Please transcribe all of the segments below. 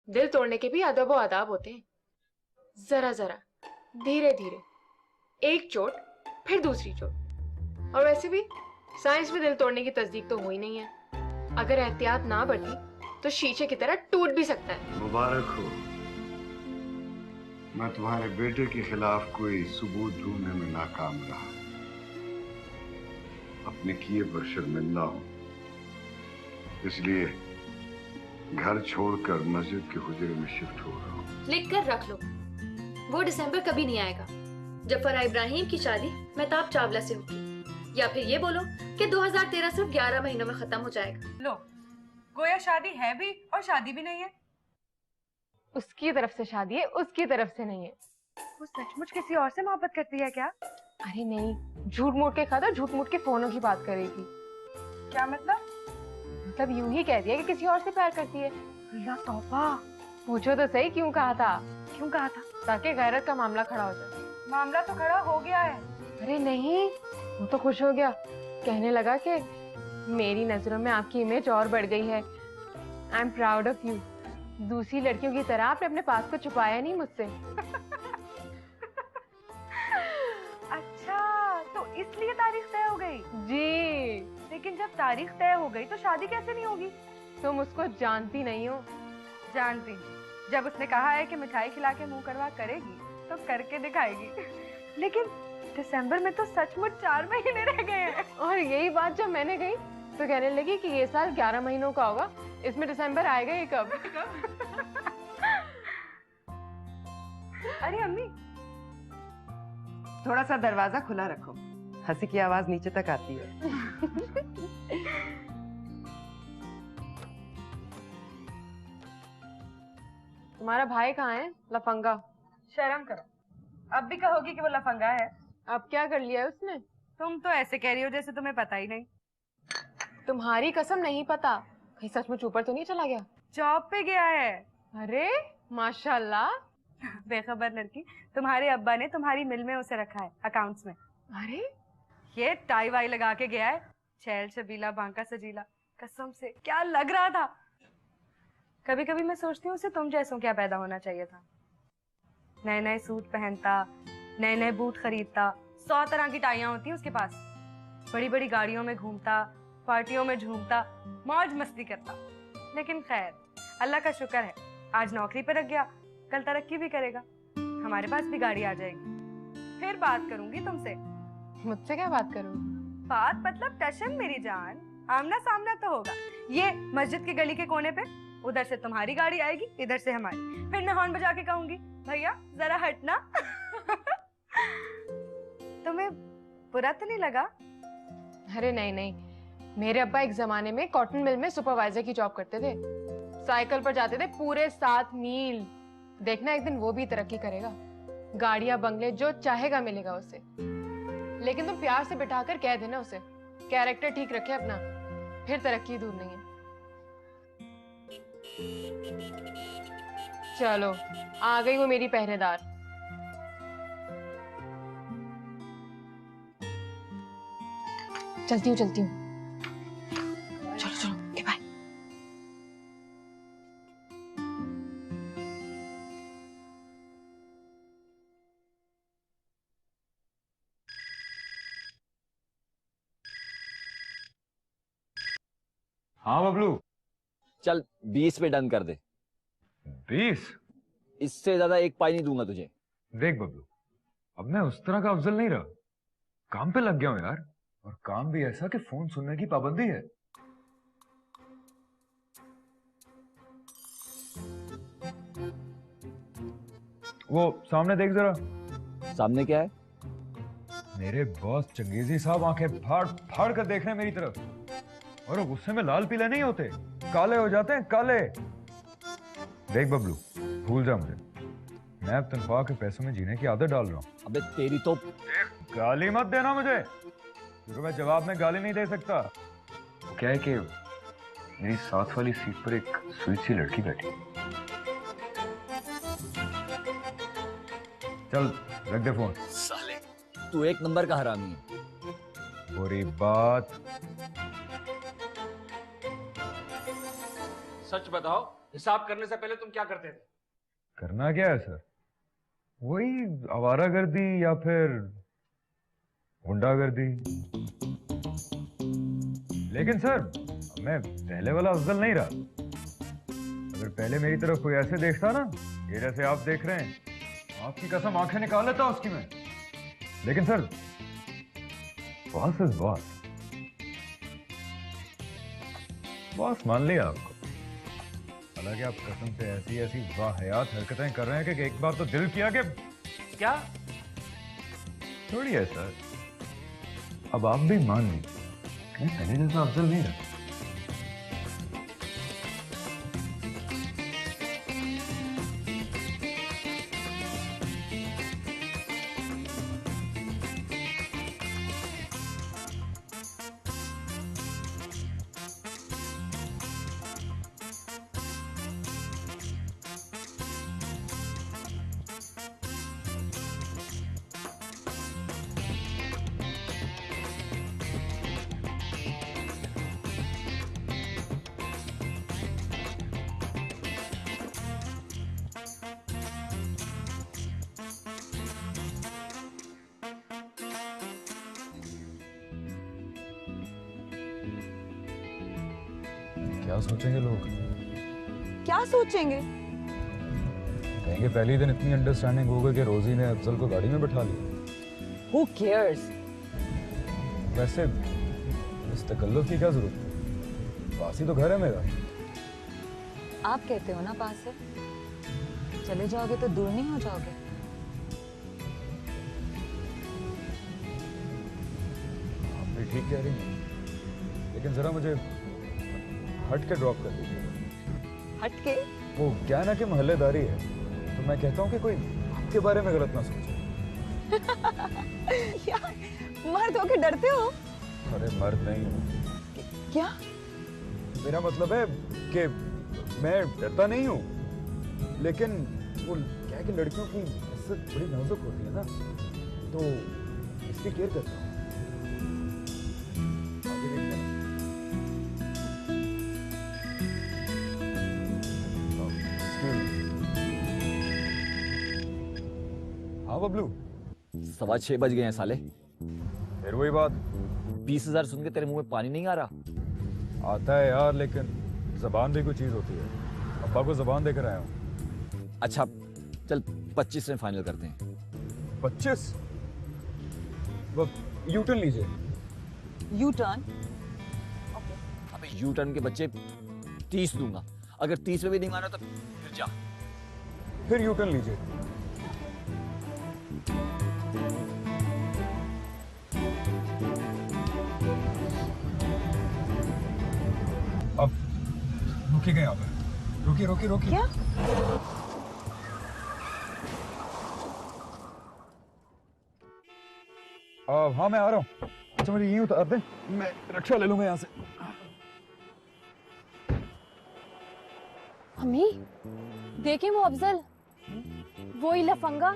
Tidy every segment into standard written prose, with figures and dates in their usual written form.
दिल तोड़ने के भी अदब व आदाब होते हैं। जरा जरा, धीरे धीरे, एक चोट फिर दूसरी चोट। और वैसे भी साइंस में दिल तोड़ने की तस्दीक तो हुई नहीं है। अगर एहतियात ना बरती तो शीशे की तरह टूट भी सकता है। मुबारक हो। मैं तुम्हारे बेटे के खिलाफ कोई सबूत ढूंढने में नाकाम रहा। अपने किए पर शर्मिंदा हूं, इसलिए घर छोड़कर मस्जिद के हुजरे में शिफ्ट हो रहा हूं। लिख कर रख लो, वो दिसंबर कभी नहीं आएगा जब फराह इब्राहिम की शादी मेहताब चावला से होगी। या फिर ये बोलो कि 2013 सिर्फ 11 महीनों में खत्म हो जाएगा। लो, गोया शादी है भी और शादी भी नहीं है। उसकी तरफ से शादी है, उसकी तरफ से नहीं है। वो सचमुच किसी और से मोहब्बत करती है क्या? अरे नहीं, झूठ मूठ के खाता, झूठ मूठ के फोनों की बात कर रही थी। क्या मतलब? मतलब यूं ही कह दिया कि किसी और से प्यार करती है। अल्लाह तौबा। पूछो तो सही, क्यों कहा था? क्यों कहा था? ताकि गैरत का मामला खड़ा हो जाए। मामला तो खड़ा हो गया है। अरे नहीं, वो तो खुश हो गया, कहने लगा कि मेरी नजरों में आपकी इमेज और बढ़ गई है। I am proud of you. दूसरी लड़कियों की तरह आपने अपने पास को छुपाया नहीं मुझसे। अच्छा, तो इसलिए तारीख तय हो गई? जी। लेकिन जब तारीख तय हो गई तो शादी कैसे नहीं होगी? तुम उसको जानती नहीं हो। जानती। जब उसने कहा है कि मिठाई खिला के मुंह करवा करेगी तो करके दिखाएगी। लेकिन दिसंबर में तो सचमुच 4 महीने रह गए हैं। और यही बात जब मैंने कही तो कहने लगी कि ये साल 11 महीनों का होगा, इसमें दिसंबर आएगा ही कब? अरे अम्मी, थोड़ा सा दरवाजा खुला रखो, हंसी की आवाज नीचे तक आती है। तुम्हारा भाई कहाँ है, लफंगा? शर्म करो, अब भी कहोगी कि वो लफंगा है? अब क्या कर लिया है उसने? तुम तो ऐसे कह रही हो जैसे तुम्हें पता ही नहीं। तुम्हारी कसम नहीं पता, कहीं सचमुच ऊपर तो नहीं चला गया? जॉब पे गया है। अरे माशाल्लाह। बेखबर लड़की, तुम्हारे अब्बा ने तुम्हारी मिल में उसे रखा है, अकाउंट्स में। अरे ये टाई वाई लगा के गया है, छैल छबीला बांका सजीला, कसम से क्या लग रहा था। कभी कभी मैं सोचती हूँ उसे तुम जैसों क्या पैदा होना चाहिए था। नए नए सूट पहनता, नए नए बूट खरीदता, 100 तरह की टाइयां होती उसके पास, बड़ी बड़ी गाड़ियों में घूमता, पार्टियों में झूमता, मौज मस्ती करता। लेकिन खैर, अल्लाह का शुक्र है आज नौकरी पर लग गया, कल तरक्की भी करेगा, हमारे पास भी गाड़ी आ जाएगी। फिर बात करूंगी तुमसे। मुझसे क्या बात करूँ? बात मतलब टशन मेरी जान, आमना सामना तो होगा। ये मस्जिद की गली के कोने पे, उधर से तुम्हारी गाड़ी आएगी, इधर से हमारी। फिर मैं हॉर्न बजा के कहूंगी, भैया जरा हटना। तुम्हें बुरा तो नहीं लगा? अरे नहीं नहीं, मेरे अब्बा एक जमाने में कॉटन मिल में सुपरवाइजर की जॉब करते थे। साइकिल पर जाते थे पूरे 7 मील। देखना एक दिन वो भी तरक्की करेगा, गाड़ियां बंगले जो चाहेगा मिलेगा उसे। लेकिन तुम प्यार से बिठाकर कह देना उसे, कैरेक्टर ठीक रखे अपना, फिर तरक्की दूर नहीं है। चलो आ गई वो मेरी पहरेदार। चलती हूँ चलती हूँ। चलो चलो, ओके बाय। हाँ बबलू। चल 20 पे डन कर दे। 20? इससे ज्यादा एक पाई नहीं दूंगा तुझे। देख बबलू, अब मैं उस तरह का अफजल नहीं रहा, काम पे लग गया हूं यार, और काम भी ऐसा कि फोन सुनने की पाबंदी है। वो सामने देख जरा। सामने क्या है? मेरे बॉस चंगेजी साहब आंखें फाड़ फाड़ कर देख रहे हैं मेरी तरफ, और वो गुस्से में लाल पीले नहीं होते, काले हो जाते हैं, काले। देख बबलू, भूल जा मुझे, मैं अब तनख्वाह के पैसों में जीने की आदत डाल रहा हूँ। अबे तेरी तो। गाली मत देना मुझे, क्योंकि मैं जवाब में गाली नहीं दे सकता। वो क्या है कि मेरी साथ वाली सीट पर एक स्वीट सी लड़की बैठी। चल रख दे फोन। साले तू एक नंबर का हरामी है। बुरी बात। सच बताओ, हिसाब करने से पहले तुम क्या करते थे? करना क्या है सर? वही आवारागर्दी या फिर गुंडागर्दी। लेकिन सर मैं पहले वाला अफजल नहीं रहा। अगर पहले मेरी तरफ कोई ऐसे देखता ना, ये जैसे आप देख रहे हैं, आपकी कसम आंखें निकाल लेता उसकी मैं। लेकिन sir boss is boss. Boss मान लिया आपको। हालांकि आप कसम से ऐसी ऐसी वाहियात हरकतें कर रहे हैं कि एक बार तो दिल किया कि क्या? थोड़ी है सर, अब आप भी मान लीजिए मैं पहले जैसा अफजल नहीं रहा। क्या सोचेंगे लोग? क्या सोचेंगे? कहेंगे पहले दिन इतनी अंडरस्टैंडिंग हो गई कि रोजी ने अफजल को गाड़ी में बैठा लिया। Who cares? वैसे इस तकल्लुफ की क्या जरूरत है? पास ही तो घर है मेरा। आप कहते हो ना पास है, चले जाओगे तो दूर नहीं हो जाओगे? आप भी ठीक कह रही हैं, लेकिन जरा मुझे हट के ड्रॉप कर दीजिए। हट के? वो क्या है ना कि मोहल्लेदारी है, तो मैं कहता हूँ कि कोई आपके बारे में गलत ना सोचे। यार मर्द होके डरते हो? अरे मर्द नहीं हूँ। क्या? मेरा मतलब है कि मैं डरता नहीं हूँ, लेकिन वो क्या है कि लड़कियों की इज्जत बड़ी नाजुक होती है ना, तो इसकी केयर करता हूँ। आगे देखते हैं। हाँ बबलू, 6:15 बज गए हैं साले। फिर वही बात। 20,000 सुन के तेरे मुंह में पानी नहीं आ रहा? आता है यार, लेकिन जबान भी कोई चीज होती है। अब्बा को जबान देकर आया हूँ। अच्छा चल 25 में फाइनल करते हैं। 25? वो यू टर्न लीजिए। U turn? अबे यू टर्न के बच्चे 30 दूंगा, अगर 30 में भी नहीं माना तो फिर जा। फिर यू टर्न लीजिए। अब रुकिएगा यहाँ पे। रुकिए रुकिए रुकिए। क्या? हाँ मैं आ रहा हूँ। अच्छा मुझे यहीं उतार दे, मैं रिक्शा ले लूंगा यहाँ से। अम्मी देखे वो अफजल, वो ही लफंगा।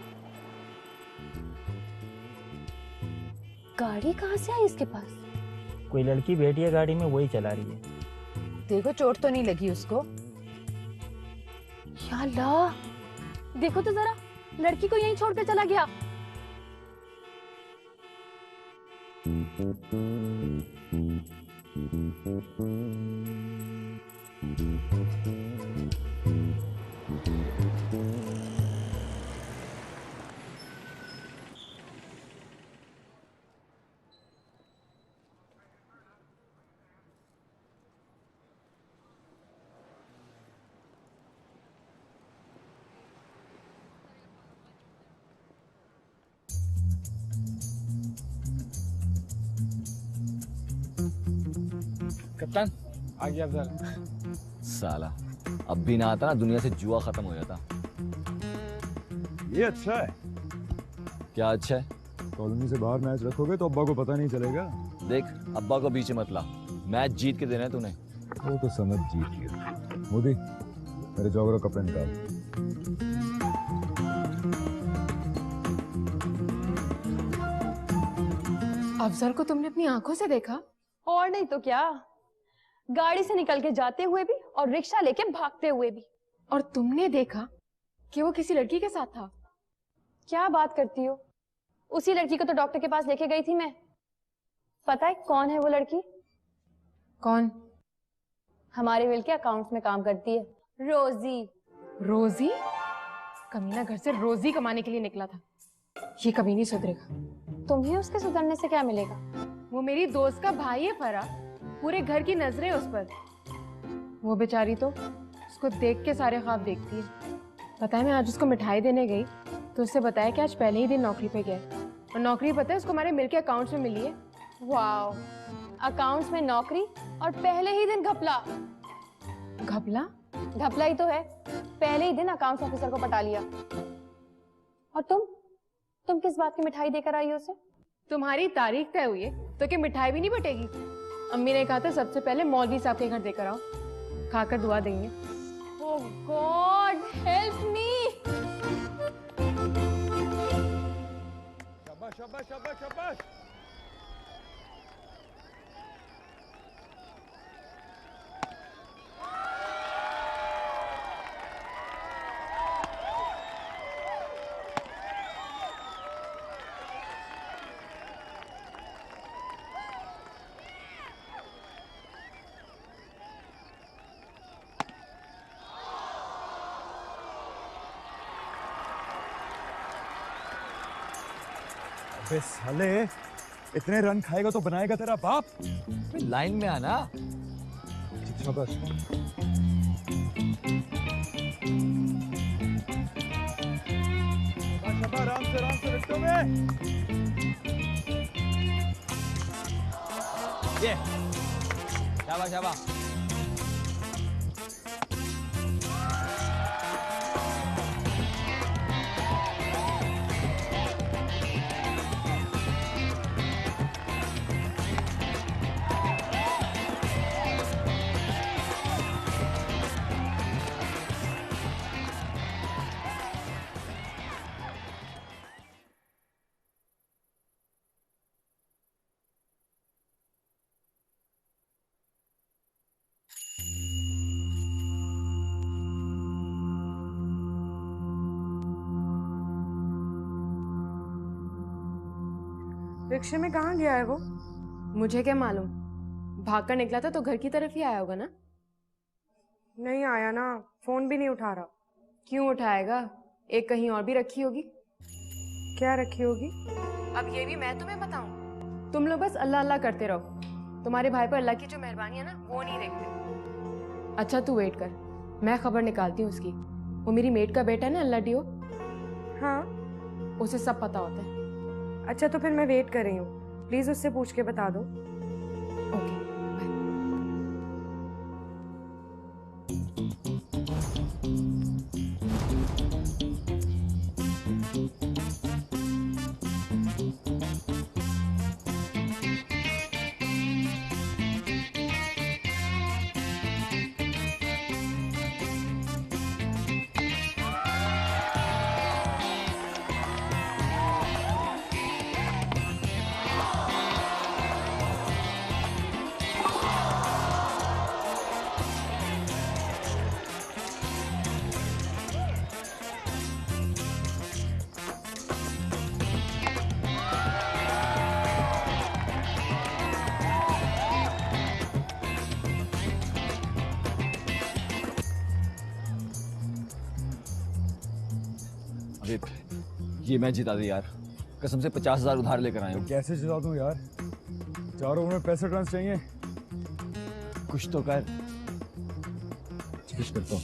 गाड़ी कहाँ से आई इसके पास? कोई लड़की बैठी है गाड़ी में, वही चला रही है। देखो चोट तो नहीं लगी उसको? या अल्लाह, देखो तो जरा, लड़की को यहीं छोड़कर चला गया। कप्तान आ गया अफजल। साला अब भी ना आता ना, दुनिया से जुआ खत्म हो जाता। ये अच्छा है। क्या अच्छा है? कॉलोनी से बाहर मैच रखोगे तो अब्बा को पता नहीं चलेगा। देख अब्बा को बीच में मत ला, मैच जीत के देना है तूने। वो तो समझ जीत लिया। मोदी मेरे जॉगर का कपड़े निकाल। अफजल को तुमने अपनी आंखों से देखा? और नहीं तो क्या, गाड़ी से निकल के जाते हुए भी और रिक्शा लेके भागते हुए भी। और तुमने देखा कि वो किसी लड़की के साथ था? क्या बात करती हो? उसी लड़की को तो डॉक्टर के पास लेके गई थी मैं। पता है कौन है वो लड़की? कौन? हमारे मिल के अकाउंट्स में काम करती है, रोजी। रोजी? कमीना घर से रोजी कमाने के लिए निकला था। ये कभी नहीं सुधरेगा। तुम्हें उसके सुधरने से क्या मिलेगा? वो मेरी दोस्त का भाई है फरा, पूरे घर की नजरें उस पर। वो बेचारी तो उसको देख के सारे ख्वाब देखती है। पता है मैं आज उसको मिठाई देने गई तो उससे बताया कि आज पहले ही दिन नौकरी पे गया, और नौकरी पता है उसको हमारे मिल के अकाउंट्स में मिली है। वाओ, अकाउंट्स में नौकरी और पहले ही दिन घपला। घपला? घपला ही तो है, पहले ही दिन अकाउंट्स ऑफिसर को पटा लिया। और तुम किस बात की मिठाई देकर आई हो उसे? तुम्हारी तारीख तय हुई है तो क्या मिठाई भी नहीं बटेगी? अम्मी ने कहा था सबसे पहले मौलवी साहब के घर देकर आओ, खाकर दुआ देंगे। ओह गॉड हेल्प मी। शाबाश शाबाश शाबाश शाबाश। अबे साले, इतने रन खाएगा तो बनाएगा तेरा बाप। लाइन में आना। शाबाश। शाबाश, आराम से विकेटों में। ये शाबाश शाबाश। रिक्शे में कहाँ गया है वो? मुझे क्या मालूम, भागकर निकला था तो घर की तरफ ही आया होगा ना। नहीं आया ना, फोन भी नहीं उठा रहा। क्यों उठाएगा, एक कहीं और भी रखी होगी। क्या रखी होगी? अब ये भी मैं तुम्हें बताऊं? तुम लोग बस अल्लाह अल्लाह करते रहो, तुम्हारे भाई पर अल्लाह की जो मेहरबानी है ना वो नहीं देखते। अच्छा तू वेट कर, मैं खबर निकालती हूँ उसकी। वो मेरी मेट का बेटा है ना अल्लाह डियो, हाँ उसे सब पता होता है। अच्छा तो फिर मैं वेट कर रही हूँ, प्लीज उससे पूछ के बता दो। Okay bye. अबे ये मैच जिता दे यार, कसम से 50,000 उधार लेकर आया हूँ। कैसे जिता दूं यार, 4 ओवर में 65 रन चाहिए। कुछ तो कर। कुछ करता हूँ।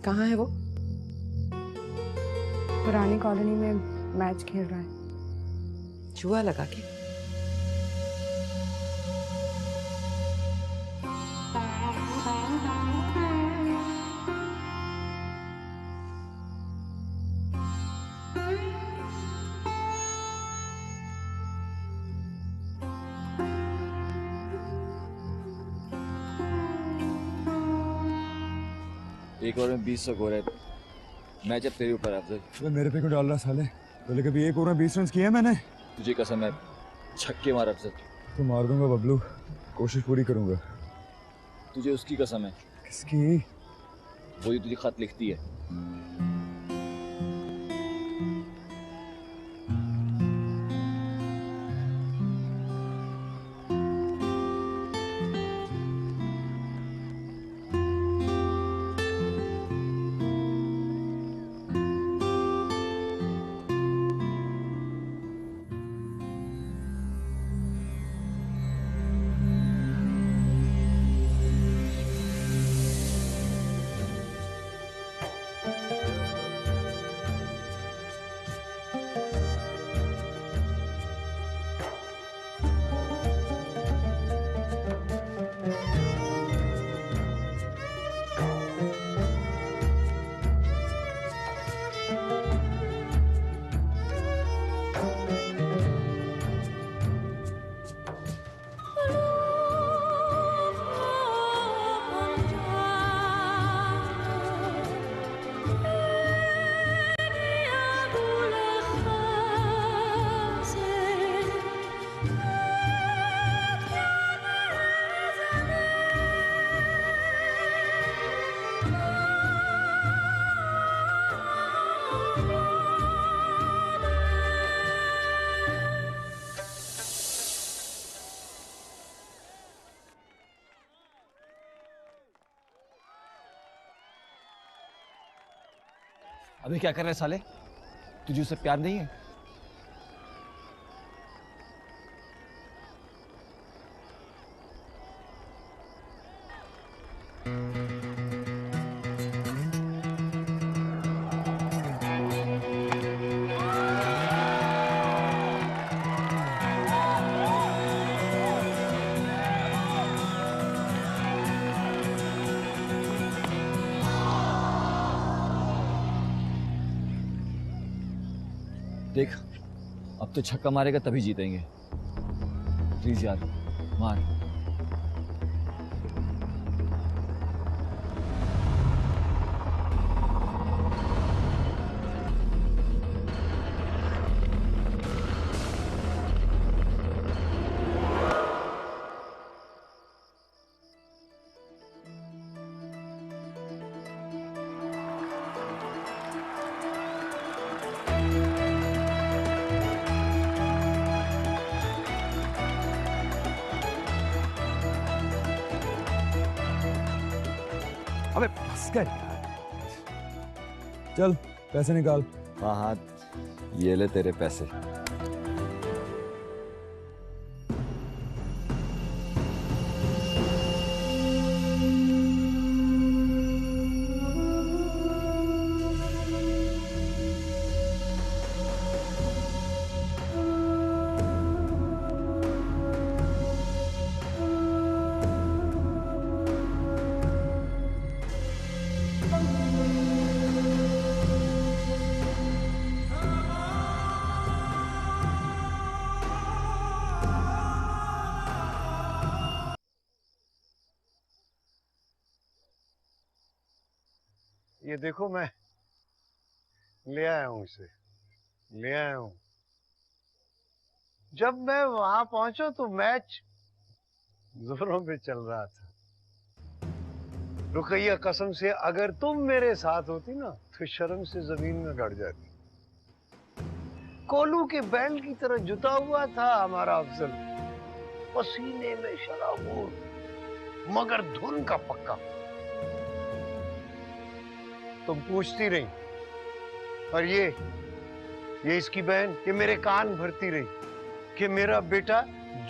कहाँ है वो? पुरानी कॉलोनी में मैच खेल रहा है। जुआ लगा के? एक ओवर में 20 स्कोर है। मैच अब तेरे ऊपर है अफजल। अबे मेरे पे क्यों डाल रहा साले? पहले कभी एक ओवर में 20 रन किए मैंने? तुझे कसम है, छक्के मार अफजल। तो मार दूंगा बबलू, कोशिश पूरी करूंगा। तुझे उसकी कसम है। किसकी? वो ही तुझे खत लिखती है। अबे क्या कर रहे साले? तुझे उससे प्यार नहीं है? देख, अब तो छक्का मारेगा तभी जीतेंगे। प्लीज यार, मार। अबे बस कर यार। चल पैसे निकाल। हाँ हाँ, ये ले तेरे पैसे। ये देखो, मैं ले आया हूं इसे, ले आया हूं। जब मैं वहां पहुंचा तो मैच जोरों पे चल रहा था। रुकैया, कसम से अगर तुम मेरे साथ होती ना तो शर्म से जमीन में गड़ जाती। कोलू के बैंड की तरह जुटा हुआ था हमारा अफजल, पसीने में शराबोर, मगर धुन का पक्का। तुम पूछती रही, और ये इसकी बहन, ये मेरे कान भरती रही कि मेरा बेटा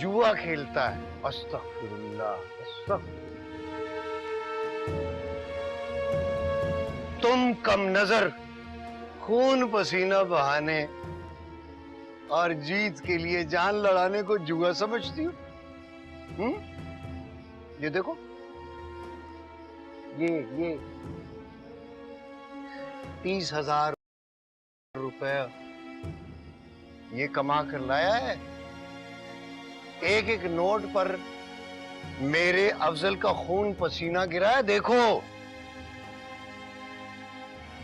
जुआ खेलता है। अस्तगफिरुल्लाह, अस्तगफिरुल्लाह। तुम कम नजर खून पसीना बहाने और जीत के लिए जान लड़ाने को जुआ समझती हो? ये देखो, ये 30,000 रुपया ये कमा कर लाया है। एक एक नोट पर मेरे अफजल का खून पसीना गिरा है। देखो,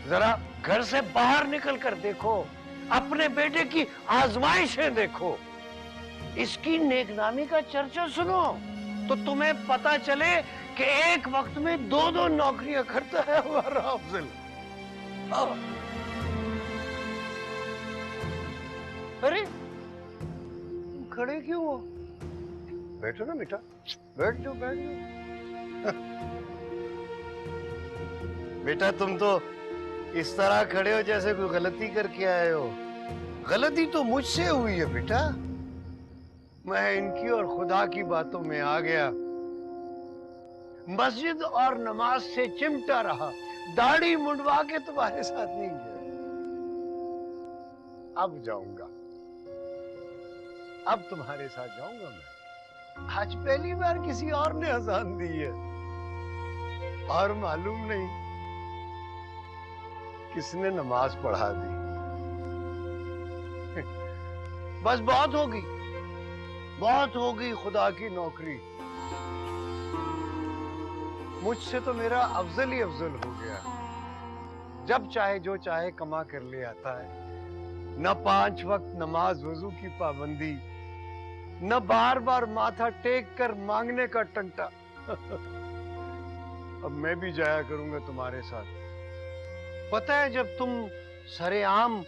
जरा घर से बाहर निकल कर देखो, अपने बेटे की आजमाइशें देखो, इसकी नेकनामी का चर्चा सुनो, तो तुम्हें पता चले कि एक वक्त में दो दो नौकरियां करता है हमारा अफजल। अरे खड़े क्यों हो? बैठो ना बेटा, बैठ जाओ बैठ जाओ। बेटा तुम तो इस तरह खड़े हो जैसे कोई गलती करके आए हो। गलती तो मुझसे हुई है बेटा, मैं इनकी और खुदा की बातों में आ गया, मस्जिद और नमाज से चिमटा रहा, दाढ़ी मुंडवा के तुम्हारे साथ नहीं गया। अब जाऊंगा, अब तुम्हारे साथ जाऊंगा मैं। आज पहली बार किसी और ने अजान दी है, और मालूम नहीं किसने नमाज पढ़ा दी। बस बहुत होगी, बहुत होगी खुदा की नौकरी। मुझसे तो मेरा अफजल ही अफजल हो गया, जब चाहे जो चाहे कमा कर ले आता है। न 5 वक्त नमाज वजू की पाबंदी, न बार बार माथा टेक कर मांगने का टंटा। अब मैं भी जाया करूंगा तुम्हारे साथ। पता है जब तुम सरेआम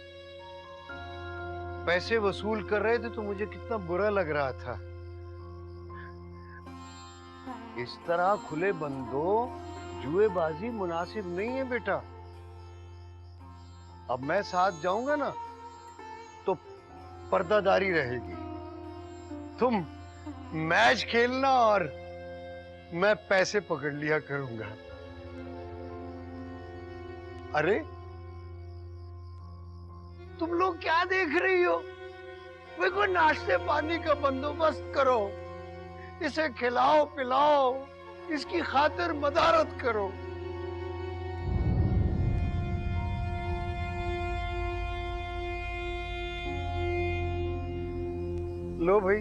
पैसे वसूल कर रहे थे तो मुझे कितना बुरा लग रहा था। इस तरह खुले बंदो जुएबाजी मुनासिब नहीं है बेटा। अब मैं साथ जाऊंगा ना तो पर्दादारी रहेगी। तुम मैच खेलना और मैं पैसे पकड़ लिया करूंगा। अरे तुम लोग क्या देख रही हो? वे कोई नाश्ते पानी का बंदोबस्त करो, इसे खिलाओ पिलाओ, इसकी खातिर मदारत करो। लो भाई,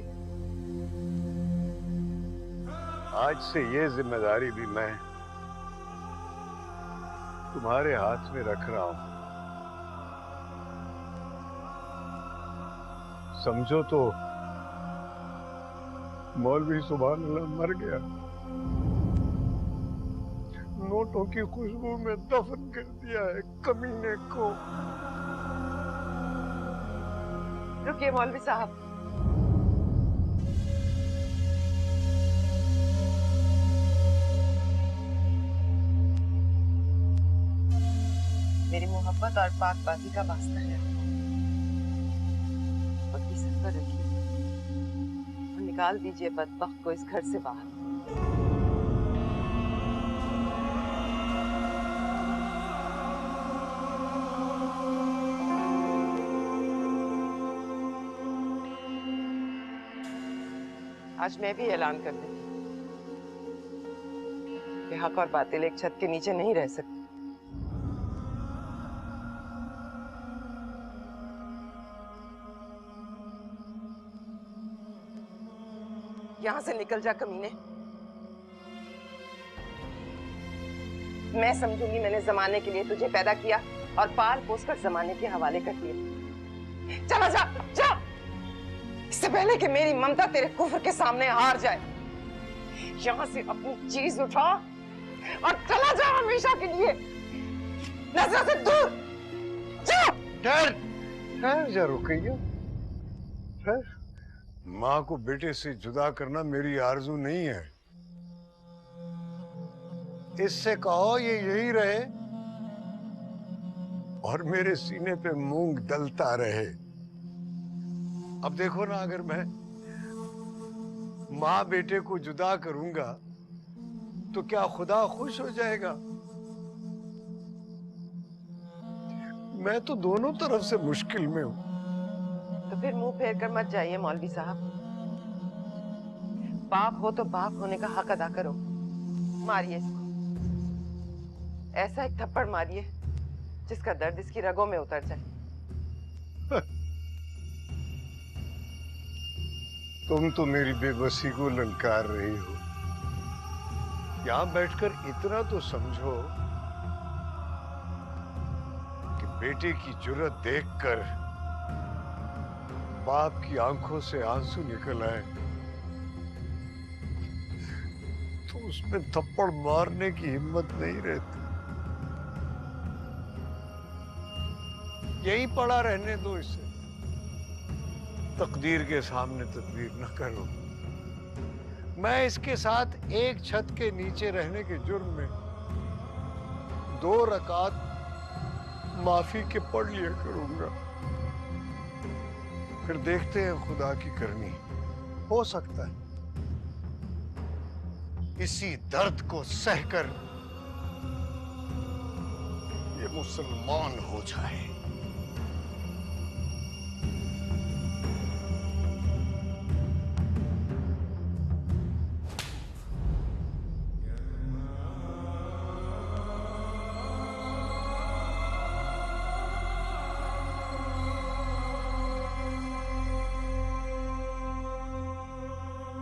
आज से ये जिम्मेदारी भी मैं तुम्हारे हाथ में रख रहा हूं। समझो तो मौलवी सुभान अल्लाह मर गया, नोटों की खुशबू में दफन कर दिया है कमीने को। रुकिए मौलवी साहब, मेरी मोहब्बत और पाकबाजी का वास्ता है, पक्की सर पर रखिए और निकाल दीजिए बदबख्त को इस घर से बाहर। आज मैं भी ऐलान कर देती कि हक और बातिल एक छत के नीचे नहीं रह सकते। यहां से निकल जा कमीने। मैं समझूंगी मैंने जमाने के लिए तुझे पैदा किया और पाल पोस कर जमाने के हवाले कर दिया। चला जा, जा, इससे पहले कि मेरी ममता तेरे कुफ्र के सामने हार जाए। यहां से अपनी चीज उठा और चला जा हमेशा के लिए, नजर से दूर जा। ठहर जा रुकैया, ठहर। माँ को बेटे से जुदा करना मेरी आरजू नहीं है। इससे कहो ये यही रहे और मेरे सीने पे मूंग दलता रहे। अब देखो ना, अगर मैं माँ बेटे को जुदा करूंगा तो क्या खुदा खुश हो जाएगा? मैं तो दोनों तरफ से मुश्किल में हूं। तो फिर मुंह फेर कर मत जाइए मौलवी साहब। बाप हो तो बाप होने का हक अदा करो। मारिए इसको, ऐसा एक थप्पड़ मारिए जिसका दर्द इसकी रगों में उतर जाए। तुम तो मेरी बेबसी को ललकार रही हो। यहां बैठकर इतना तो समझो बेटे की जुर्रत देखकर बाप की आंखों से आंसू निकल आए तो उसमें थप्पड़ मारने की हिम्मत नहीं रहती। यहीं पड़ा रहने दो इसे, तकदीर के सामने तदबीर न करो। मैं इसके साथ एक छत के नीचे रहने के जुर्म में 2 रकात माफी के पढ़ लिया करूंगा, फिर देखते हैं खुदा की करनी। हो सकता है इसी दर्द को सहकर ये मुसलमान हो जाए।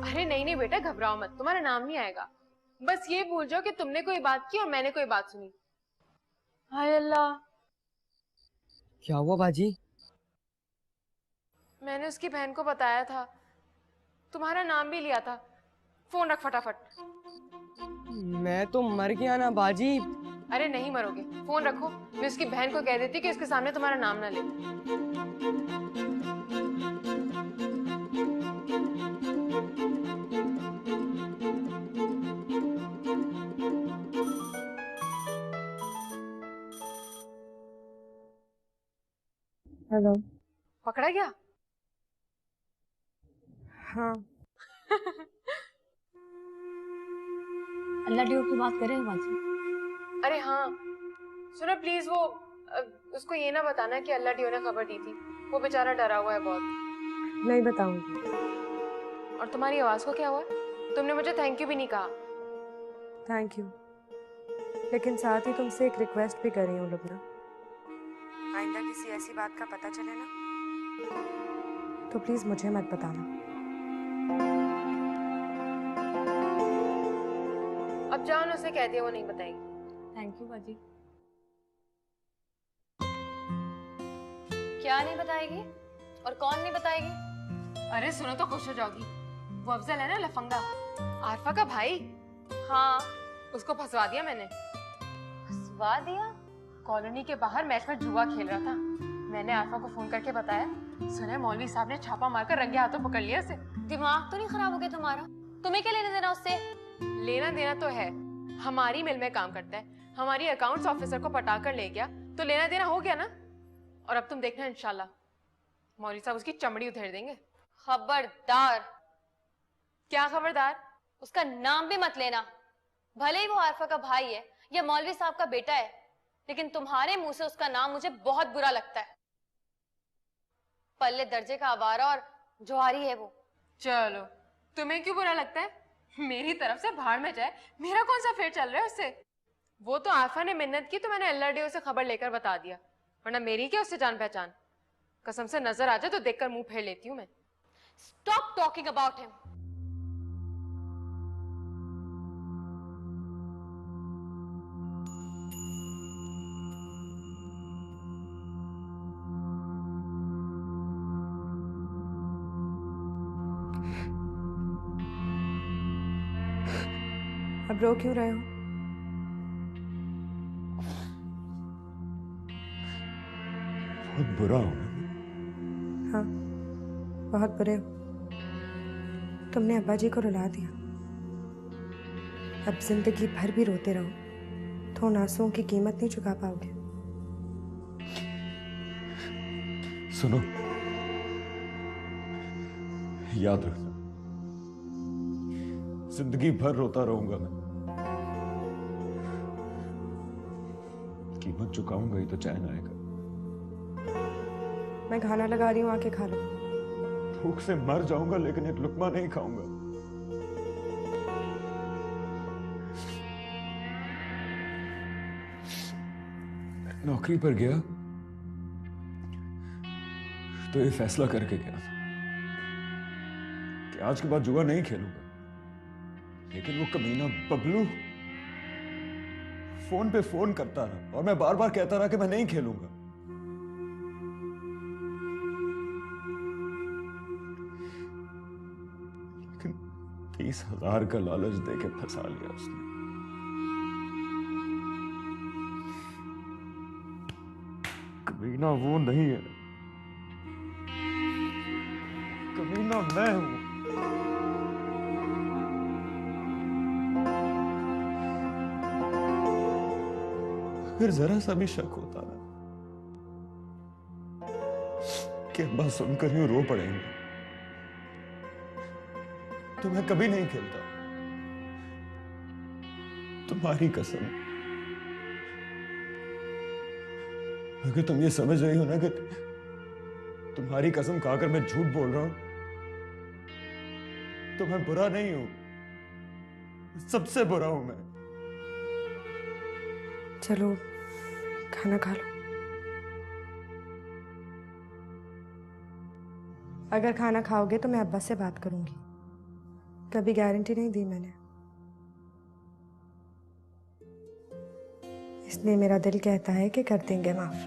अरे नहीं नहीं बेटा, घबराओ मत, तुम्हारा नाम नहीं आएगा। बस ये भूल जाओ कि तुमने कोई बात की और मैंने कोई बात सुनी। हाय अल्लाह, क्या हुआ बाजी? मैंने उसकी बहन को बताया था, तुम्हारा नाम भी लिया था। फोन रख फटाफट। मैं तो मर गया ना बाजी। अरे नहीं मरोगे, फोन रखो। मैं उसकी बहन को कह देती कि उसके सामने तुम्हारा नाम ना ले। हेलो। पकड़ा गया? हाँ। अल्लाह ड्यू की बात करें बाजी? अरे हाँ सुनो प्लीज, वो उसको ये ना बताना कि अल्लाह डियो ने खबर दी थी। वो बेचारा डरा हुआ है बहुत। नहीं बताऊंगी। और तुम्हारी आवाज को क्या हुआ? तुमने मुझे थैंक यू भी नहीं कहा। थैंक यू, लेकिन साथ ही तुमसे एक रिक्वेस्ट भी कर रही हूँ लुबना। आइंदा किसी ऐसी बात का पता चले ना तो प्लीज मुझे मत बताना। अब जाओ ना, उसे कह दिया वो नहीं बताएगी। थैंक यू बाजी। क्या नहीं बताएगी और कौन नहीं बताएगी? अरे सुनो तो खुश हो जाओगी। वो अफजल है ना, लफंगा, आरफा का भाई। हाँ, उसको फंसवा दिया मैंने। फंसवा दिया? कॉलोनी के बाहर मैच में जुआ खेल रहा था। मैंने आरफा को फोन करके बताया, सुना मौलवी साहब ने छापा मारकर रंगे हाथों पकड़ लिया उसे। दिमाग तो नहीं खराब हो गया तुम्हारा? तुम्हें क्या लेना देना उससे? लेना देना तो है, हमारी मिल में काम करता है, हमारी अकाउंट्स ऑफिसर को पटा कर ले गया तो लेना देना हो गया ना। और अब तुम देखना इंशाल्लाह मौलवी साहब उसकी चमड़ी उधेड़ देंगे। खबरदार। क्या खबरदार? उसका नाम भी मत लेना। भले ही वो आरफा का भाई है या मौलवी साहब का बेटा है, लेकिन तुम्हारे मुंह से उसका नाम मुझे बहुत बुरा लगता है। पल्ले दर्जे का आवारा और जुआरी है वो। चलो, तुम्हें क्यों बुरा लगता है? मेरी तरफ से भाड़ में जाए, मेरा कौन सा फेर चल रहा है उससे? वो तो आरफा ने मिन्नत की तो मैंने अल्लाह डे उसे खबर लेकर बता दिया, वरना मेरी क्या उससे जान पहचान। कसम से नजर आ जाए तो देखकर मुंह फेर लेती हूँ मैं। Stop talking about him. अब रो क्यों रहे हो? बहुत बुरा हूं। हाँ, बहुत बुरे हो। तुमने अब्बा जी को रुला दिया। अब जिंदगी भर भी रोते रहो तो उन आंसुओं की कीमत नहीं चुका पाओगे। सुनो, याद रखना, जिंदगी भर रोता रहूंगा मैं। कीमत चुकाऊंगा ही तो चैन आएगा। मैं खाना लगा रही हूँ, आके खा लो। भूख से मर जाऊंगा लेकिन एक लुकमा नहीं खाऊंगा। नौकरी पर गया तो ये फैसला करके गया था कि आज के बाद जुआ नहीं खेलूंगा, लेकिन वो कमीना बबलू फोन पे फोन करता रहा और मैं बार बार कहता रहा कि मैं नहीं खेलूंगा। 30,000 का लालच देके फंसा लिया उसने। कमीना वो नहीं है, कमीना मैं हूं। फिर जरा सा भी शक होता ना कि अब्बा सुनकर यूं रो पड़ेंगे तो मैं कभी नहीं खेलता। तुम्हारी कसम, अगर तुम ये समझ रही हो ना कि तुम्हारी कसम खाकर मैं झूठ बोल रहा हूं, तो मैं बुरा नहीं हूं, सबसे बुरा हूं मैं। चलो खाना खा लो। अगर खाना खाओगे तो मैं अब्बा से बात करूंगी, कभी गारंटी नहीं दी मैंने, इसलिए मेरा दिल कहता है कि कर देंगे माफ।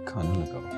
खाना लगाओ।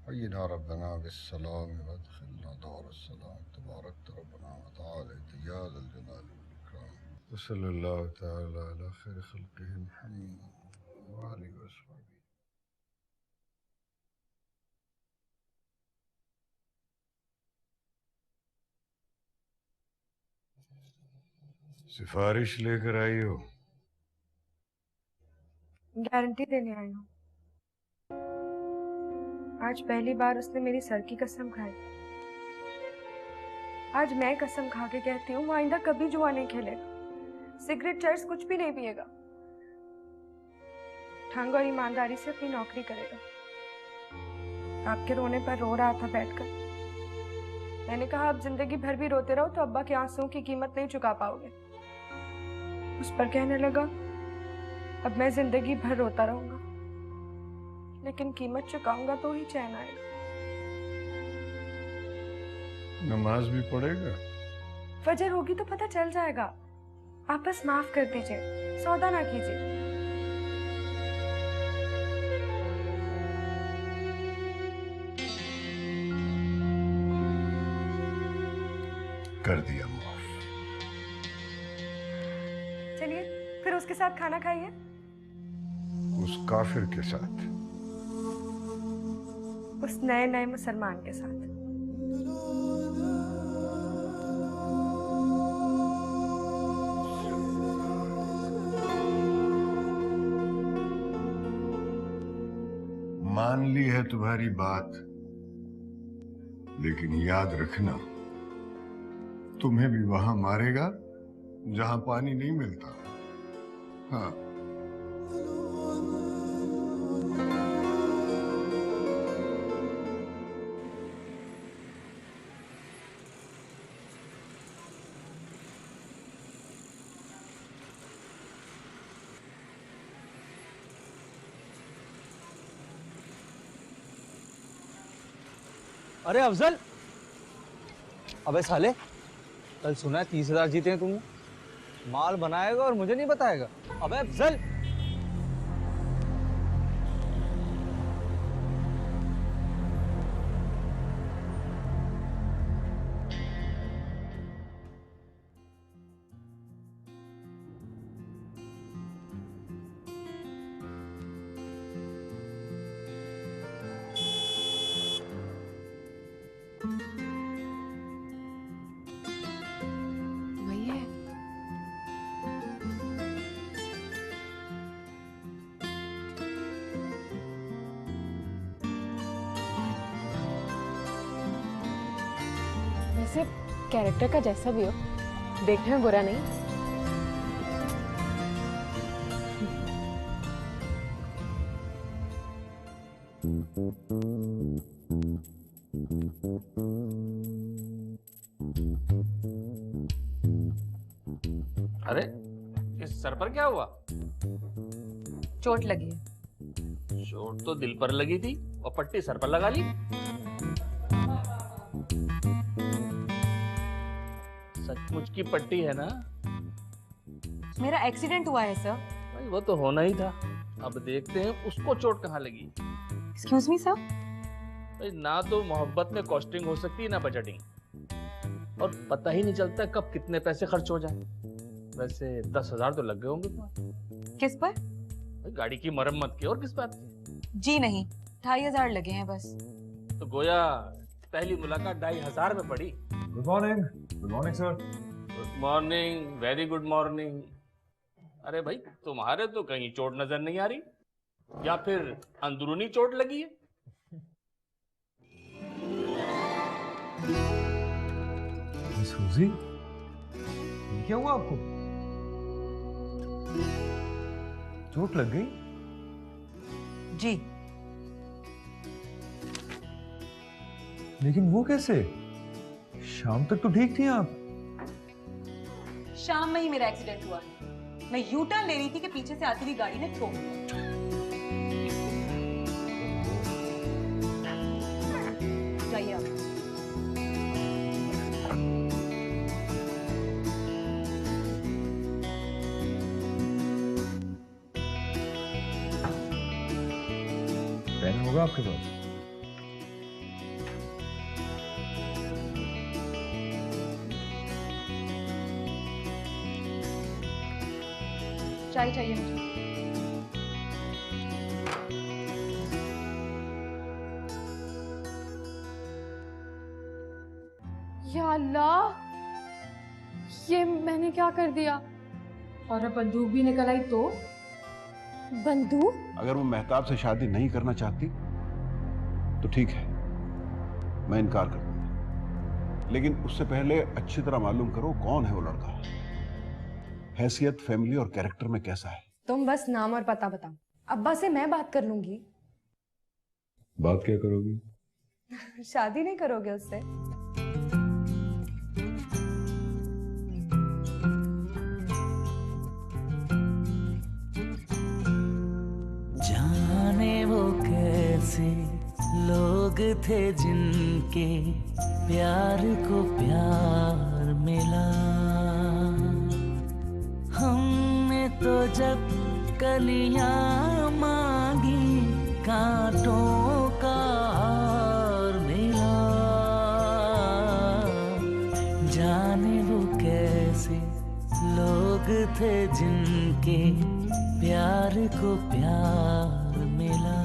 हय्यिना रब्बना बिस्सलाम वअदखिलना दारस्सलाम तबारक रब्बना व तआला या ज़ल जलाली वल इकराम व सल्लल्लाहु तआला अला खैर खल्क़िही मुहम्मद व आलिहि व अस्हाबिही। सिफारिश लेकर आई हो? गारंटी देने आई हूँ। आज पहली बार उसने मेरी सर की कसम खाई। आज मैं कसम खा के कहती हूँ वो आइंदा कभी जुआ नहीं खेलेगा, सिगरेट चर्स कुछ भी नहीं पिएगा, ढंग और ईमानदारी से अपनी नौकरी करेगा। आपके रोने पर रो रहा था बैठकर। मैंने कहा अब जिंदगी भर भी रोते रहो तो अब्बा के आंसुओं की कीमत नहीं चुका पाओगे। उस पर कहने लगा अब मैं जिंदगी भर रोता रहूंगा, लेकिन कीमत चुकाऊंगा तो ही चैन आएगा। नमाज भी पढ़ेगा? फजर होगी तो पता चल जाएगा। आप बस माफ कर दीजिए, सौदा ना कीजिए। कर दिया माफ। चलिए फिर उसके साथ खाना खाइए। उस काफिर के साथ? उस नए नए मुसलमान के साथ। मान ली है तुम्हारी बात, लेकिन याद रखना तुम्हें भी वहां मारेगा जहां पानी नहीं मिलता। हाँ। अरे अफजल, अबे साले, कल सुना है 30,000 जीते हैं तुमने। माल बनाएगा और मुझे नहीं बताएगा। अबे अफजल, वही है। वैसे कैरेक्टर का जैसा भी हो, देखने में बुरा नहीं। अरे इस सर पर क्या हुआ? चोट लगी है। चोट तो दिल पर लगी थी और पट्टी सर पर लगा ली। सचमुच की पट्टी है ना? मेरा एक्सीडेंट हुआ है सर। भाई वो तो होना ही था। अब देखते हैं उसको चोट कहाँ लगी। Excuse me sir. भाई ना तो मोहब्बत में कॉस्टिंग हो सकती है ना बजटिंग, और पता ही नहीं चलता कब कितने पैसे खर्च हो जाए। वैसे 10,000 तो लग गए होंगे तुम्हारे। किस पर? भाई गाड़ी की मरम्मत की, और किस बात की? जी नहीं, 2,500 लगे हैं बस। तो गोया पहली मुलाकात 2,500 में पड़ी। Good morning. Good morning sir. Good morning, very good morning. अरे भाई तुम्हारे तो कहीं चोट नजर नहीं आ रही, या फिर अंदरूनी चोट लगी है? सूजी, ये क्या हुआ आपको? चोट लग गई? जी। लेकिन वो कैसे? शाम तक तो ठीक थी आप। शाम में ही मेरा एक्सीडेंट हुआ। मैं यू टर्न ले रही थी कि पीछे से आती हुई गाड़ी ने ठोक दिया। जाइए आप। पेन होगा आपके पास? चाय चाहिए मुझे। या अल्लाह, ये मैंने क्या कर दिया? और अब बंदूक भी निकल आई तो? बंदूक? अगर वो मेहताब से शादी नहीं करना चाहती तो ठीक है, मैं इनकार कर दूंगा, लेकिन उससे पहले अच्छी तरह मालूम करो कौन है वो लड़का, हैसियत, फैमिली और कैरेक्टर में कैसा है। तुम बस नाम और पता बताओ, अब्बा से मैं बात कर लूंगी। बात क्या करोगी? शादी नहीं करोगे उससे? जाने वो कैसे लोग थे जिनके प्यार को प्यार मिला। हमने तो जब कलियां मांगी कांटों का हार मिला। जाने वो कैसे लोग थे जिनके प्यार को प्यार मिला।